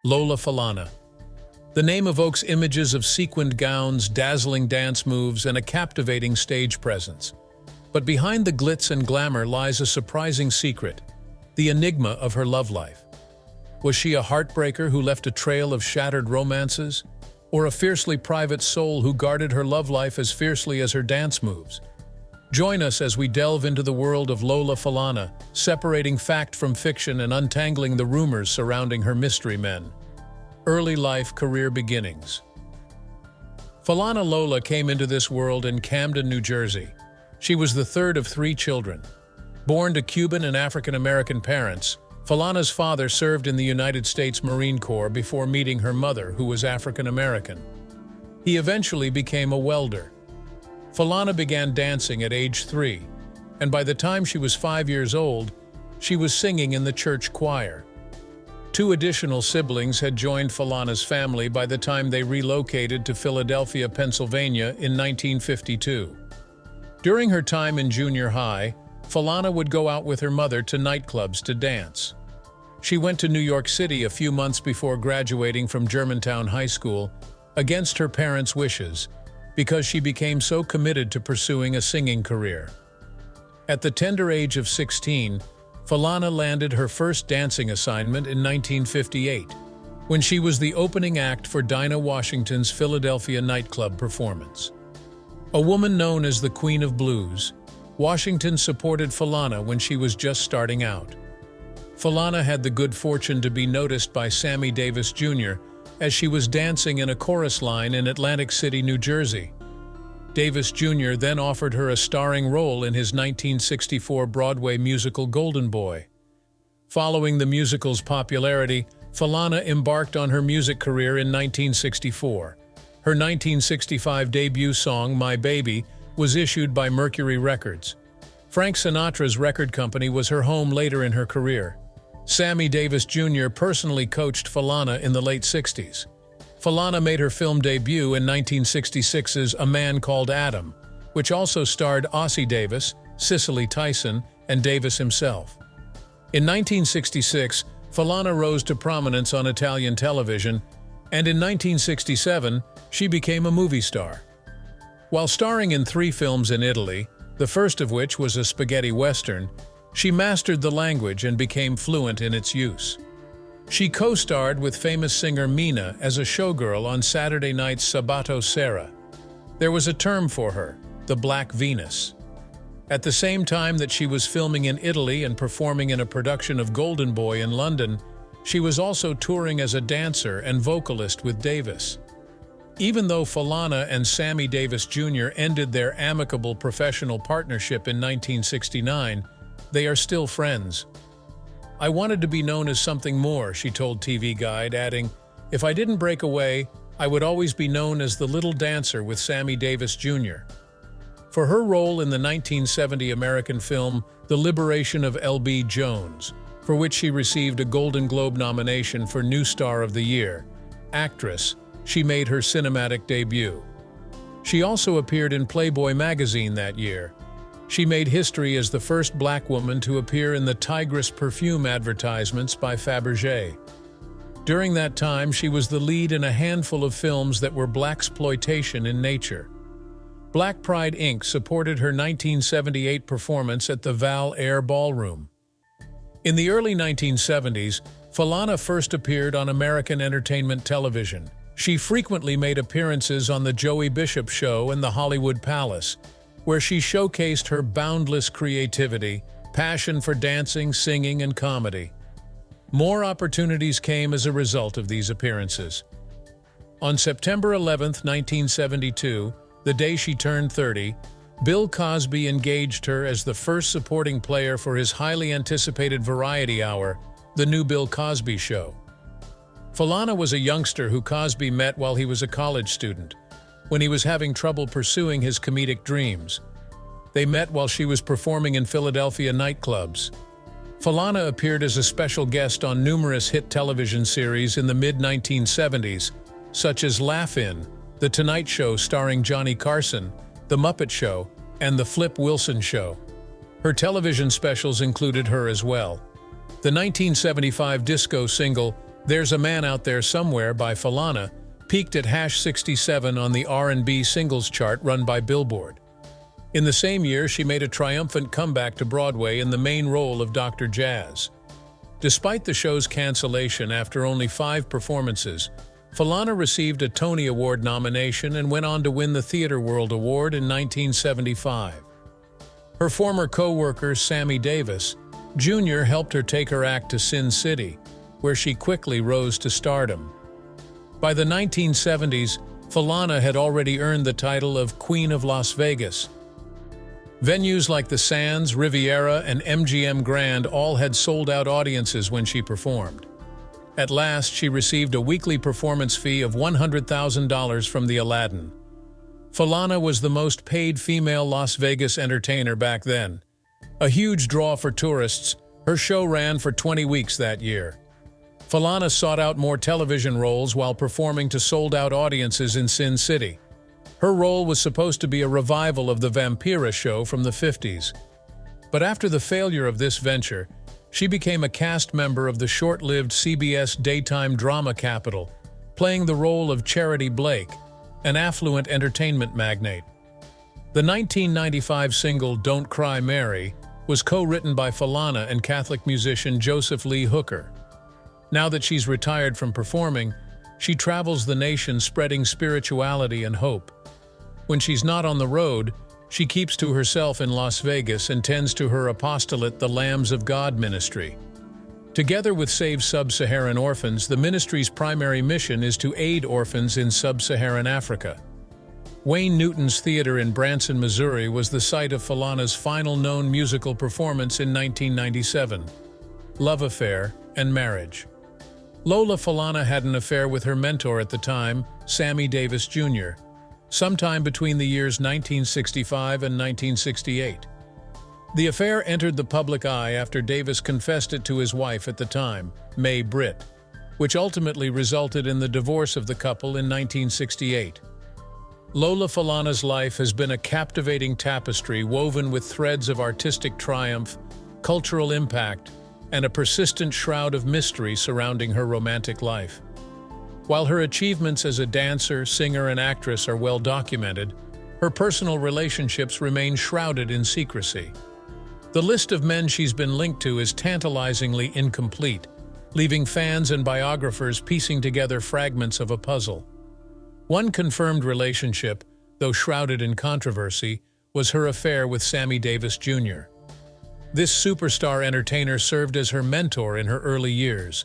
Lola Falana. The name evokes images of sequined gowns, dazzling dance moves, and a captivating stage presence. But behind the glitz and glamour lies a surprising secret, the enigma of her love life. Was she a heartbreaker who left a trail of shattered romances? Or a fiercely private soul who guarded her love life as fiercely as her dance moves? Join us as we delve into the world of Lola Falana, separating fact from fiction and untangling the rumors surrounding her mystery men. Early life, career beginnings. Falana Lola came into this world in Camden, New Jersey. She was the third of 3 children. Born to Cuban and African-American parents, Falana's father served in the United States Marine Corps before meeting her mother, who was African-American. He eventually became a welder. Falana began dancing at age 3, and by the time she was 5 years old, she was singing in the church choir. 2 additional siblings had joined Falana's family by the time they relocated to Philadelphia, Pennsylvania in 1952. During her time in junior high, Falana would go out with her mother to nightclubs to dance. She went to New York City a few months before graduating from Germantown High School, against her parents' wishes, because she became so committed to pursuing a singing career. At the tender age of 16, Falana landed her first dancing assignment in 1958, when she was the opening act for Dinah Washington's Philadelphia nightclub performance. A woman known as the Queen of Blues, Washington supported Falana when she was just starting out. Falana had the good fortune to be noticed by Sammy Davis Jr. as she was dancing in a chorus line in Atlantic City, New Jersey. Davis Jr. then offered her a starring role in his 1964 Broadway musical Golden Boy. Following the musical's popularity, Falana embarked on her music career in 1964. Her 1965 debut song, My Baby, was issued by Mercury Records. Frank Sinatra's record company was her home later in her career. Sammy Davis Jr. personally coached Falana in the late 60s. Falana made her film debut in 1966's A Man Called Adam, which also starred Ossie Davis, Cicely Tyson, and Davis himself. In 1966, Falana rose to prominence on Italian television, and in 1967, she became a movie star. While starring in 3 films in Italy, the first of which was a spaghetti western, she mastered the language and became fluent in its use. She co-starred with famous singer Mina as a showgirl on Saturday night's Sabato Sera. There was a term for her, the Black Venus. At the same time that she was filming in Italy and performing in a production of Golden Boy in London, she was also touring as a dancer and vocalist with Davis. Even though Falana and Sammy Davis Jr. ended their amicable professional partnership in 1969, they are still friends. "I wanted to be known as something more," she told TV Guide, adding, "If I didn't break away, I would always be known as the little dancer with Sammy Davis Jr." For her role in the 1970 American film The Liberation of L.B. Jones, for which she received a Golden Globe nomination for New Star of the Year, actress, she made her cinematic debut. She also appeared in Playboy magazine that year. She made history as the first black woman to appear in the Tigress perfume advertisements by Fabergé. During that time, she was the lead in a handful of films that were blaxploitation in nature. Black Pride Inc. supported her 1978 performance at the Val Air Ballroom. In the early 1970s, Falana first appeared on American entertainment television. She frequently made appearances on The Joey Bishop Show and The Hollywood Palace, where she showcased her boundless creativity, passion for dancing, singing, and comedy. More opportunities came as a result of these appearances. On September 11, 1972, the day she turned 30, Bill Cosby engaged her as the first supporting player for his highly anticipated variety hour, The New Bill Cosby Show. Falana was a youngster who Cosby met while he was a college student, when he was having trouble pursuing his comedic dreams. They met while she was performing in Philadelphia nightclubs. Falana appeared as a special guest on numerous hit television series in the mid-1970s, such as Laugh-In, The Tonight Show starring Johnny Carson, The Muppet Show, and The Flip Wilson Show. Her television specials included her as well. The 1975 disco single, There's a Man Out There Somewhere by Falana peaked at #67 on the R&B singles chart run by Billboard. In the same year, she made a triumphant comeback to Broadway in the main role of Dr. Jazz. Despite the show's cancellation after only 5 performances, Falana received a Tony Award nomination and went on to win the Theatre World Award in 1975. Her former co-worker, Sammy Davis, Jr. helped her take her act to Sin City, where she quickly rose to stardom. By the 1970s, Falana had already earned the title of Queen of Las Vegas. Venues like the Sands, Riviera, and MGM Grand all had sold-out audiences when she performed. At last, she received a weekly performance fee of $100,000 from the Aladdin. Falana was the most paid female Las Vegas entertainer back then. A huge draw for tourists, her show ran for 20 weeks that year. Falana sought out more television roles while performing to sold-out audiences in Sin City. Her role was supposed to be a revival of the Vampira show from the 50s. But after the failure of this venture, she became a cast member of the short-lived CBS daytime drama Capital, playing the role of Charity Blake, an affluent entertainment magnate. The 1995 single Don't Cry Mary was co-written by Falana and Catholic musician Joseph Lee Hooker. Now that she's retired from performing, she travels the nation spreading spirituality and hope. When she's not on the road, she keeps to herself in Las Vegas and tends to her apostolate, the Lambs of God ministry. Together with Save Sub-Saharan Orphans, the ministry's primary mission is to aid orphans in sub-Saharan Africa. Wayne Newton's Theater in Branson, Missouri was the site of Falana's final known musical performance in 1997, Love Affair and Marriage. Lola Falana had an affair with her mentor at the time, Sammy Davis Jr., sometime between the years 1965 and 1968. The affair entered the public eye after Davis confessed it to his wife at the time, May Britt, which ultimately resulted in the divorce of the couple in 1968. Lola Falana's life has been a captivating tapestry woven with threads of artistic triumph, cultural impact, and a persistent shroud of mystery surrounding her romantic life. While her achievements as a dancer, singer, and actress are well documented, her personal relationships remain shrouded in secrecy. The list of men she's been linked to is tantalizingly incomplete, leaving fans and biographers piecing together fragments of a puzzle. One confirmed relationship, though shrouded in controversy, was her affair with Sammy Davis Jr. This superstar entertainer served as her mentor in her early years,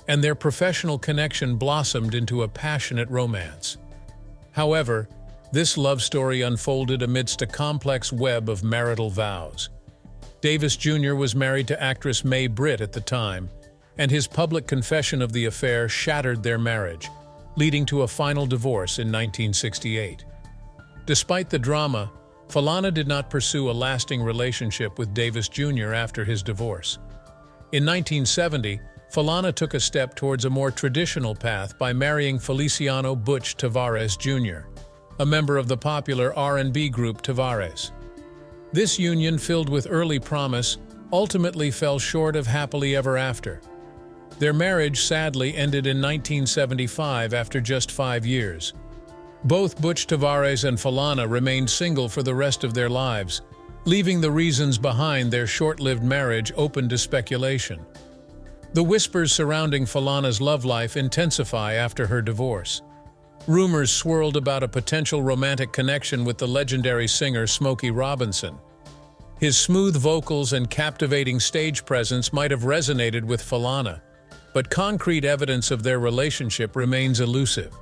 and their professional connection blossomed into a passionate romance. However, this love story unfolded amidst a complex web of marital vows. Davis Jr. was married to actress May Britt at the time, and his public confession of the affair shattered their marriage, leading to a final divorce in 1968. Despite the drama, Falana did not pursue a lasting relationship with Davis Jr. after his divorce. In 1970, Falana took a step towards a more traditional path by marrying Feliciano Butch Tavares Jr., a member of the popular R&B group Tavares. This union, filled with early promise, ultimately fell short of happily ever after. Their marriage sadly ended in 1975 after just 5 years. Both Butch Tavares and Falana remained single for the rest of their lives, leaving the reasons behind their short-lived marriage open to speculation. The whispers surrounding Falana's love life intensify after her divorce. Rumors swirled about a potential romantic connection with the legendary singer Smokey Robinson. His smooth vocals and captivating stage presence might have resonated with Falana, but concrete evidence of their relationship remains elusive.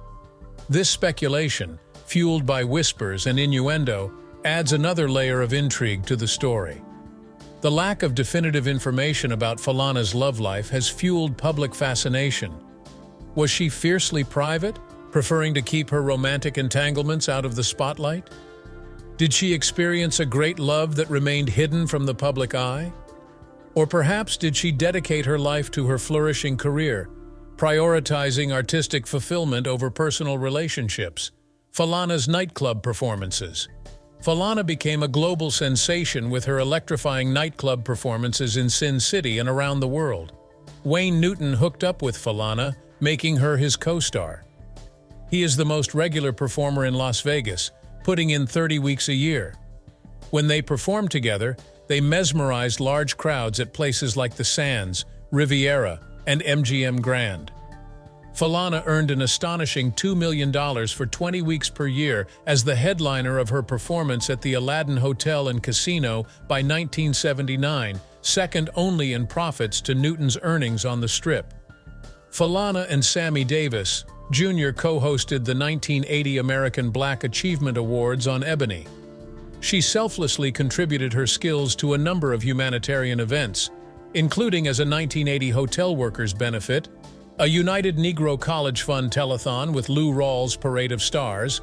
This speculation, fueled by whispers and innuendo, adds another layer of intrigue to the story. The lack of definitive information about Falana's love life has fueled public fascination. Was she fiercely private, preferring to keep her romantic entanglements out of the spotlight? Did she experience a great love that remained hidden from the public eye? Or perhaps did she dedicate her life to her flourishing career, prioritizing artistic fulfillment over personal relationships? Falana's nightclub performances. Falana became a global sensation with her electrifying nightclub performances in Sin City and around the world. Wayne Newton hooked up with Falana, making her his co-star. He is the most regular performer in Las Vegas, putting in 30 weeks a year. When they performed together, they mesmerized large crowds at places like the Sands, Riviera, and MGM Grand. Falana earned an astonishing $2 million for 20 weeks per year as the headliner of her performance at the Aladdin Hotel and Casino by 1979, second only in profits to Newton's earnings on the Strip. Falana and Sammy Davis Jr. co-hosted the 1980 American Black Achievement Awards on Ebony. She selflessly contributed her skills to a number of humanitarian events, including as a 1980 hotel workers benefit, a United Negro College Fund telethon with Lou Rawls' Parade of Stars,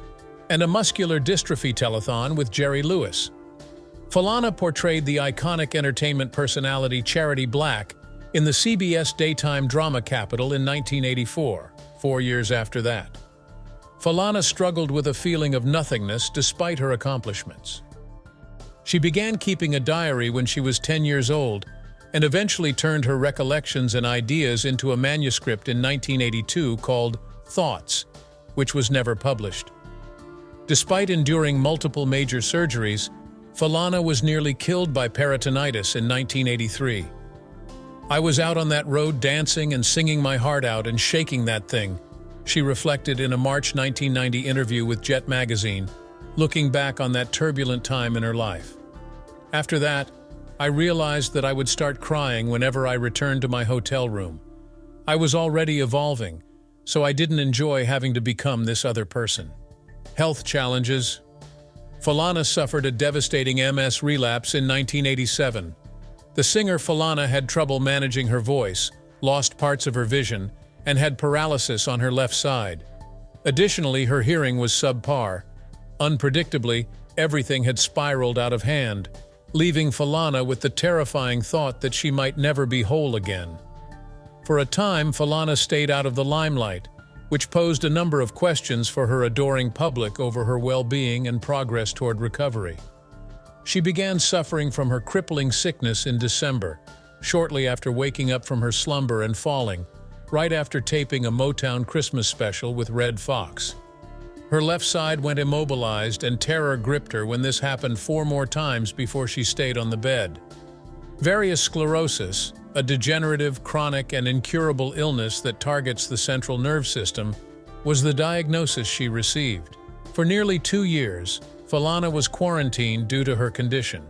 and a muscular dystrophy telethon with Jerry Lewis. Falana portrayed the iconic entertainment personality Charity Black in the CBS daytime drama Capital in 1984, 4 years after that. Falana struggled with a feeling of nothingness despite her accomplishments. She began keeping a diary when she was 10 years old and eventually turned her recollections and ideas into a manuscript in 1982 called Thoughts, which was never published. Despite enduring multiple major surgeries, Falana was nearly killed by peritonitis in 1983. "I was out on that road dancing and singing my heart out and shaking that thing," she reflected in a March 1990 interview with Jet magazine, looking back on that turbulent time in her life. "After that, I realized that I would start crying whenever I returned to my hotel room. I was already evolving, so I didn't enjoy having to become this other person." Health challenges. Falana suffered a devastating MS relapse in 1987. The singer Falana had trouble managing her voice, lost parts of her vision, and had paralysis on her left side. Additionally, her hearing was subpar. Unpredictably, everything had spiraled out of hand, leaving Falana with the terrifying thought that she might never be whole again. For a time, Falana stayed out of the limelight, which posed a number of questions for her adoring public over her well-being and progress toward recovery. She began suffering from her crippling sickness in December, shortly after waking up from her slumber and falling, right after taping a Motown Christmas special with Red Fox. Her left side went immobilized and terror gripped her when this happened 4 more times before she stayed on the bed. Various sclerosis, a degenerative, chronic, and incurable illness that targets the central nerve system, was the diagnosis she received. For nearly 2 years, Falana was quarantined due to her condition.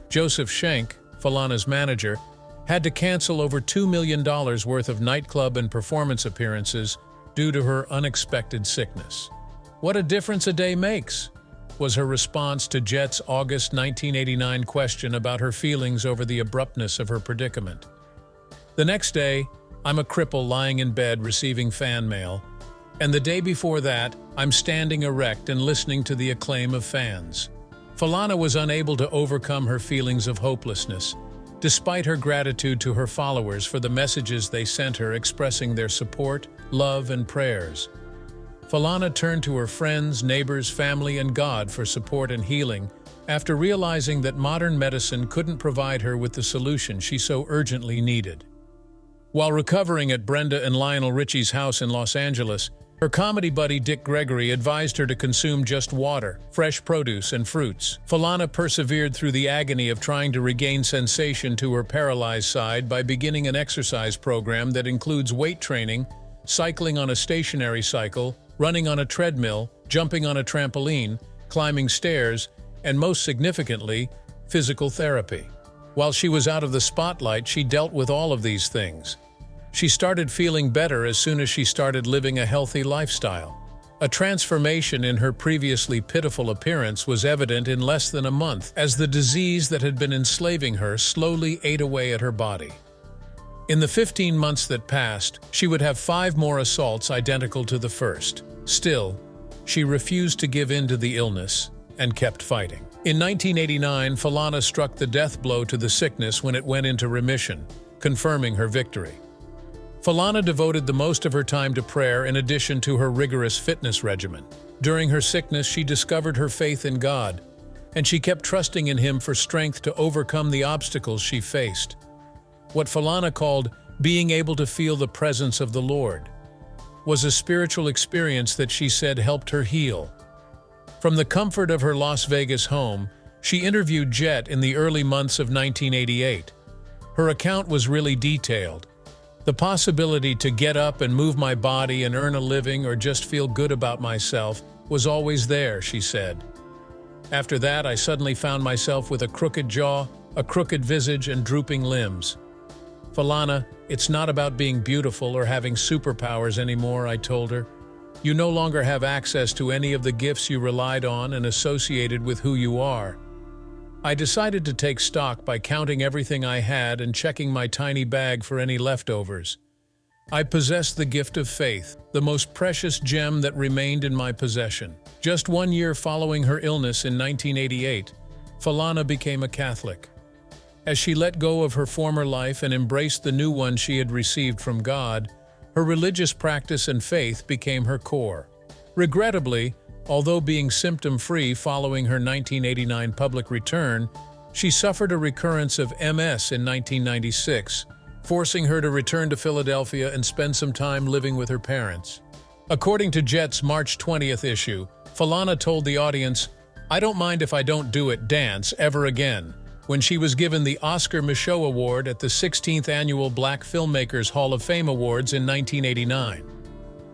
Joseph Schenck, Falana's manager, had to cancel over $2 million worth of nightclub and performance appearances due to her unexpected sickness. "What a difference a day makes," was her response to Jet's August 1989 question about her feelings over the abruptness of her predicament. "The next day, I'm a cripple lying in bed receiving fan mail, and the day before that, I'm standing erect and listening to the acclaim of fans." Falana was unable to overcome her feelings of hopelessness, despite her gratitude to her followers for the messages they sent her expressing their support, love, and prayers. Falana turned to her friends, neighbors, family, and God for support and healing after realizing that modern medicine couldn't provide her with the solution she so urgently needed. While recovering at Brenda and Lionel Richie's house in Los Angeles, her comedy buddy Dick Gregory advised her to consume just water, fresh produce, and fruits. Falana persevered through the agony of trying to regain sensation to her paralyzed side by beginning an exercise program that includes weight training, cycling on a stationary cycle, running on a treadmill, jumping on a trampoline, climbing stairs, and most significantly, physical therapy. While she was out of the spotlight, she dealt with all of these things. She started feeling better as soon as she started living a healthy lifestyle. A transformation in her previously pitiful appearance was evident in less than a month, as the disease that had been enslaving her slowly ate away at her body. In the 15 months that passed, she would have 5 more assaults identical to the first. Still, she refused to give in to the illness and kept fighting. In 1989, Falana struck the death blow to the sickness when it went into remission, confirming her victory. Falana devoted the most of her time to prayer in addition to her rigorous fitness regimen. During her sickness, she discovered her faith in God, and she kept trusting in Him for strength to overcome the obstacles she faced. What Falana called being able to feel the presence of the Lord. was a spiritual experience that she said helped her heal. From the comfort of her Las Vegas home, she interviewed Jet in the early months of 1988. Her account was really detailed. The possibility to get up and move my body and earn a living or just feel good about myself was always there, she said. After that, I suddenly found myself with a crooked jaw, a crooked visage, and drooping limbs. Falana, it's not about being beautiful or having superpowers anymore, I told her. You no longer have access to any of the gifts you relied on and associated with who you are. I decided to take stock by counting everything I had and checking my tiny bag for any leftovers. I possessed the gift of faith, the most precious gem that remained in my possession. Just 1 year following her illness in 1988, Falana became a Catholic. As she let go of her former life and embraced the new one she had received from God, her religious practice and faith became her core. Regrettably, although being symptom-free following her 1989 public return, she suffered a recurrence of MS in 1996, forcing her to return to Philadelphia and spend some time living with her parents. According to Jet's March 20th issue, Falana told the audience, "I don't mind if I don't do it dance ever again," when she was given the Oscar Micheaux Award at the 16th Annual Black Filmmakers Hall of Fame Awards in 1989.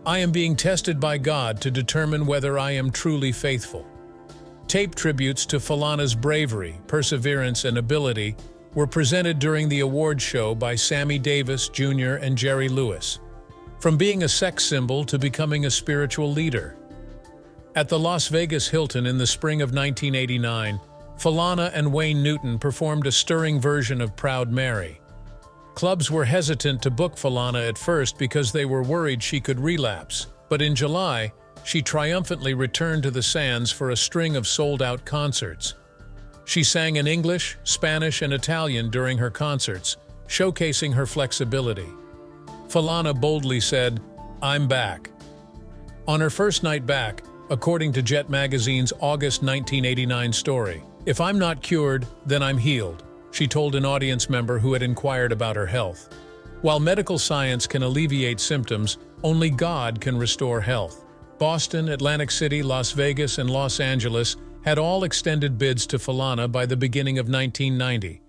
"I am being tested by God to determine whether I am truly faithful." Tape tributes to Falana's bravery, perseverance, and ability were presented during the award show by Sammy Davis Jr. and Jerry Lewis. From being a sex symbol to becoming a spiritual leader. At the Las Vegas Hilton in the spring of 1989, Falana and Wayne Newton performed a stirring version of Proud Mary. Clubs were hesitant to book Falana at first because they were worried she could relapse, but in July, she triumphantly returned to the Sands for a string of sold-out concerts. She sang in English, Spanish, and Italian during her concerts, showcasing her flexibility. Falana boldly said, "I'm back." On her first night back, according to Jet Magazine's August 1989 story, "If I'm not cured, then I'm healed," she told an audience member who had inquired about her health. While medical science can alleviate symptoms, only God can restore health. Boston, Atlantic City, Las Vegas, and Los Angeles had all extended bids to Falana by the beginning of 1990.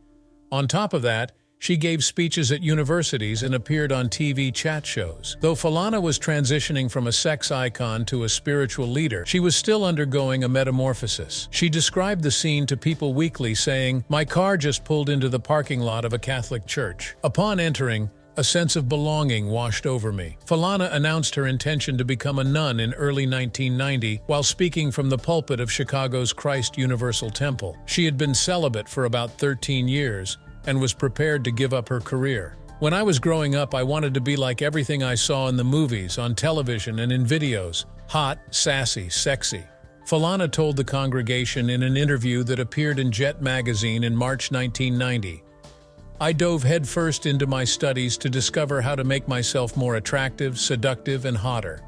On top of that, she gave speeches at universities and appeared on TV chat shows. Though Falana was transitioning from a sex icon to a spiritual leader, she was still undergoing a metamorphosis. She described the scene to People Weekly, saying, "My car just pulled into the parking lot of a Catholic church. Upon entering, a sense of belonging washed over me." Falana announced her intention to become a nun in early 1990 while speaking from the pulpit of Chicago's Christ Universal Temple. She had been celibate for about 13 years, and was prepared to give up her career. "When I was growing up, I wanted to be like everything I saw in the movies, on television, and in videos. Hot, sassy, sexy." Falana told the congregation in an interview that appeared in Jet magazine in March 1990. "I dove headfirst into my studies to discover how to make myself more attractive, seductive, and hotter.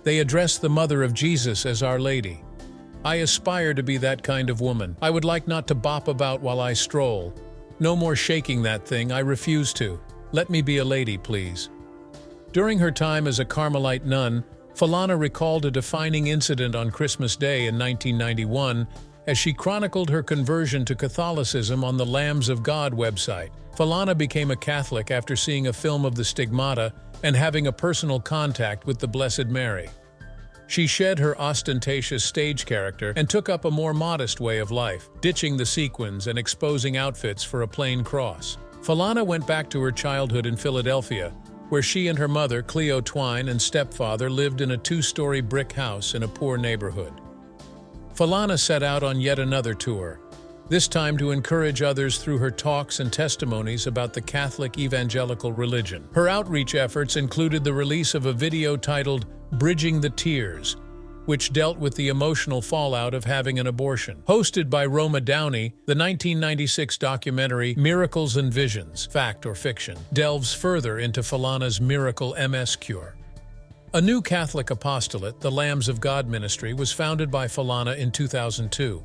They address the mother of Jesus as Our Lady. I aspire to be that kind of woman. I would like not to bop about while I stroll. No more shaking that thing, I refuse to. Let me be a lady, please." During her time as a Carmelite nun, Falana recalled a defining incident on Christmas Day in 1991 as she chronicled her conversion to Catholicism on the Lambs of God website. Falana became a Catholic after seeing a film of the Stigmata and having a personal contact with the Blessed Mary. She shed her ostentatious stage character and took up a more modest way of life, ditching the sequins and exposing outfits for a plain cross. Falana went back to her childhood in Philadelphia, where she and her mother, Cleo Twine, and stepfather lived in a 2-story brick house in a poor neighborhood. Falana set out on yet another tour, this time to encourage others through her talks and testimonies about the Catholic evangelical religion. Her outreach efforts included the release of a video titled "Bridging the Tears," which dealt with the emotional fallout of having an abortion. Hosted by Roma Downey, the 1996 documentary Miracles and Visions, Fact or Fiction, delves further into Falana's miracle MS cure. A new Catholic apostolate, the Lambs of God Ministry, was founded by Falana in 2002.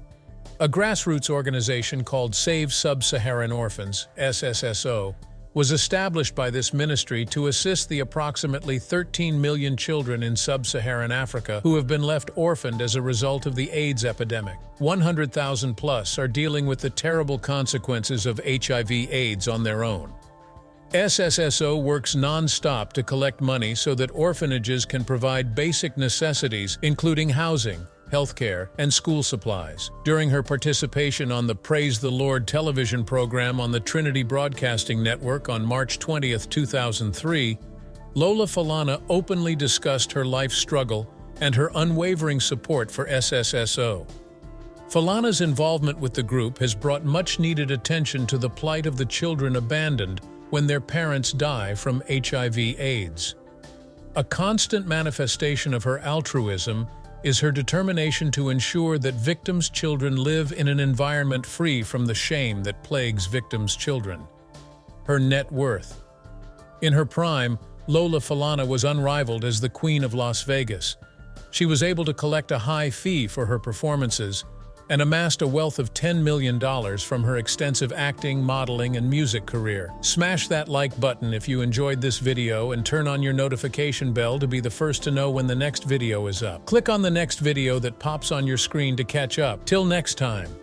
A grassroots organization called Save Sub-Saharan Orphans, SSSO, was established by this ministry to assist the approximately 13 million children in sub-Saharan Africa who have been left orphaned as a result of the AIDS epidemic. 100,000 plus are dealing with the terrible consequences of HIV/AIDS on their own. SSSO works non-stop to collect money so that orphanages can provide basic necessities, including housing, healthcare, and school supplies. During her participation on the Praise the Lord television program on the Trinity Broadcasting Network on March 20, 2003, Lola Falana openly discussed her life struggle and her unwavering support for SSSO. Falana's involvement with the group has brought much-needed attention to the plight of the children abandoned when their parents die from HIV/AIDS. A constant manifestation of her altruism is her determination to ensure that victims' children live in an environment free from the shame that plagues victims' children. Her net worth. In her prime, Lola Falana was unrivaled as the Queen of Las Vegas. She was able to collect a high fee for her performances and amassed a wealth of $10 million from her extensive acting, modeling, and music career. Smash that like button if you enjoyed this video and turn on your notification bell to be the first to know when the next video is up. Click on the next video that pops on your screen to catch up. Till next time.